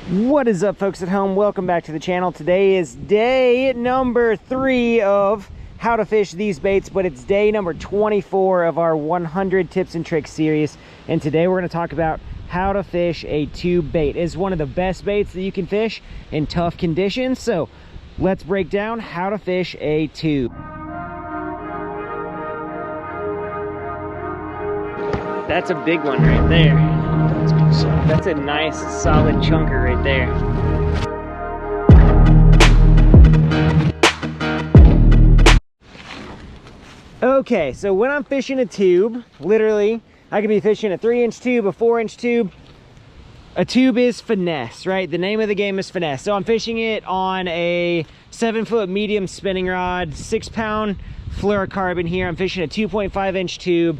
What is up, folks at home? Welcome back to the channel. Today is day number 3 of how to fish these baits, but it's day number 24 of our 100 tips and tricks series. And today we're going to talk about how to fish a tube bait. It's one of the best baits that you can fish in tough conditions. So let's break down how to fish a tube. That's a big one right there. That's a nice solid chunker right there. Okay, so when I'm fishing a tube, literally, I could be fishing a 3-inch tube, a 4-inch tube. A tube is finesse, right? The name of the game is finesse. So I'm fishing it on a 7-foot medium spinning rod, 6-pound fluorocarbon here. I'm fishing a 2.5-inch tube.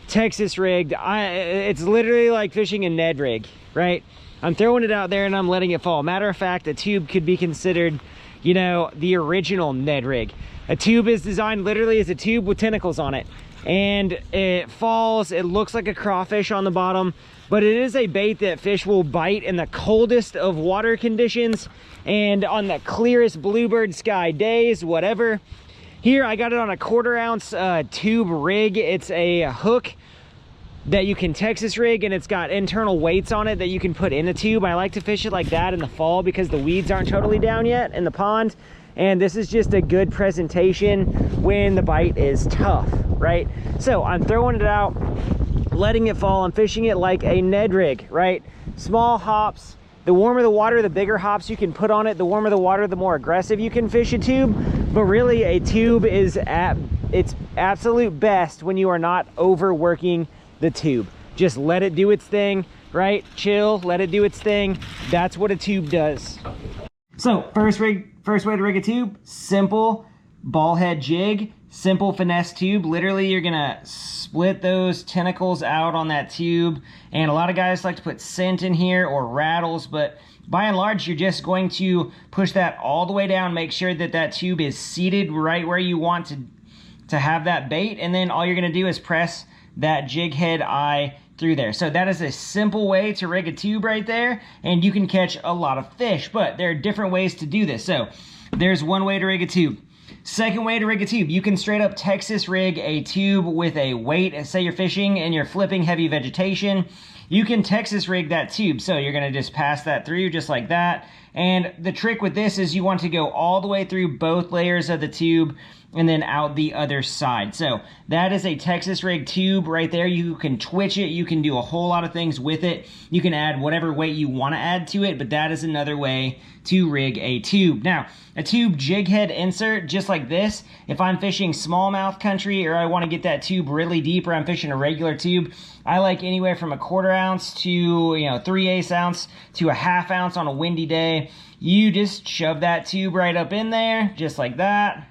Texas rigged. It's literally like fishing a Ned rig, right? I'm throwing it out there and I'm letting it fall. Matter of fact, a tube could be considered, you know, the original Ned rig. A tube is designed literally as a tube with tentacles on it, and it falls. It looks like a crawfish on the bottom, but it is a bait that fish will bite in the coldest of water conditions and on the clearest bluebird sky days, whatever. Here I got it on a 1/4 ounce tube rig. It's a hook that you can Texas rig, and it's got internal weights on it that you can put in the tube. I like to fish it like that in the fall because the weeds aren't totally down yet in the pond, and this is just a good presentation when the bite is tough, right? So I'm throwing it out, letting it fall. I'm fishing it like a Ned rig, right? Small hops. The warmer the water, the bigger hops you can put on it. The warmer the water, the more aggressive you can fish a tube. But really, a tube is at its absolute best when you are not overworking the tube. Just let it do its thing, right? Chill, let it do its thing. That's what a tube does. So first way to rig a tube, simple ball head jig, simple finesse tube. Literally, you're gonna split those tentacles out on that tube, and a lot of guys like to put scent in here or rattles, but by and large, you're just going to push that all the way down, make sure that that tube is seated right where you want to have that bait, and then all you're gonna do is press that jig head eye through there. So that is a simple way to rig a tube right there, and you can catch a lot of fish, but there are different ways to do this. So there's one way to rig a tube. Second way to rig a tube, you can straight up Texas rig a tube with a weight. Say you're fishing and you're flipping heavy vegetation, you can Texas rig that tube. So you're gonna just pass that through just like that. And the trick with this is you want to go all the way through both layers of the tube and then out the other side. So that is a Texas rig tube right there. You can twitch it. You can do a whole lot of things with it. You can add whatever weight you want to add to it, but that is another way to rig a tube. Now, a tube jig head insert, just like this, if I'm fishing smallmouth country or I want to get that tube really deep or I'm fishing a regular tube, I like anywhere from a 1/4 ounce to, you know, 3/8 ounce to a 1/2 ounce on a windy day. You just shove that tube right up in there, just like that.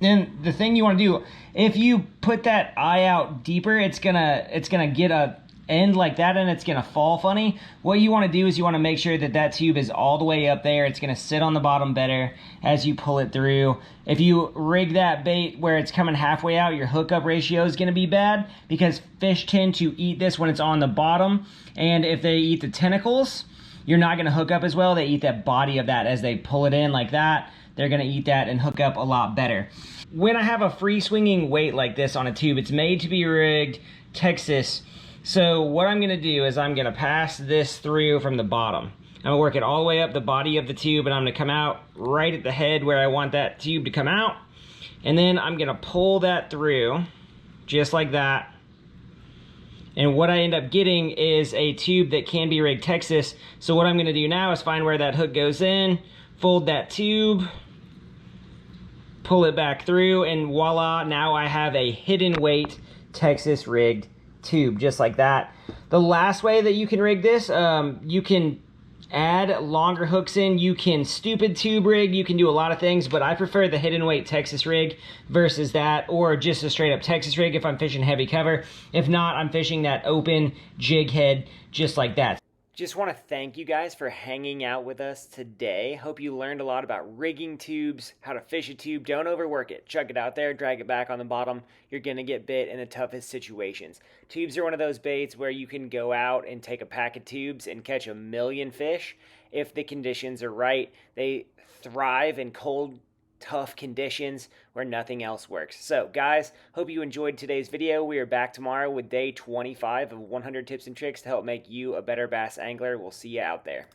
Then the thing you want to do, if you put that eye out deeper, it's gonna get a end like that and it's gonna fall funny. What you want to do is you want to make sure that that tube is all the way up there. It's gonna sit on the bottom better as you pull it through. If you rig that bait where it's coming halfway out, your hookup ratio is gonna be bad because fish tend to eat this when it's on the bottom, and if they eat the tentacles, you're not gonna hook up as well. They eat that body of that as they pull it in like that. They're gonna eat that and hook up a lot better. When I have a free swinging weight like this on a tube, it's made to be rigged Texas. So what I'm gonna do is I'm gonna pass this through from the bottom. I'm gonna work it all the way up the body of the tube, and I'm gonna come out right at the head where I want that tube to come out. And then I'm gonna pull that through just like that. And what I end up getting is a tube that can be rigged Texas. So what I'm gonna do now is find where that hook goes in, fold that tube, pull it back through, and voila, now I have a hidden weight Texas rigged tube, just like that. The last way that you can rig this, you can add longer hooks in, you can stupid tube rig, you can do a lot of things, but I prefer the hidden weight Texas rig versus that, or just a straight up Texas rig if I'm fishing heavy cover. If not, I'm fishing that open jig head just like that. Just want to thank you guys for hanging out with us today. Hope you learned a lot about rigging tubes, how to fish a tube. Don't overwork it. Chuck it out there, drag it back on the bottom. You're going to get bit in the toughest situations. Tubes are one of those baits where you can go out and take a pack of tubes and catch a million fish if the conditions are right. They thrive in cold, tough conditions where nothing else works. So guys, hope you enjoyed today's video. We are back tomorrow with day 25 of 100 tips and tricks to help make you a better bass angler. We'll see you out there.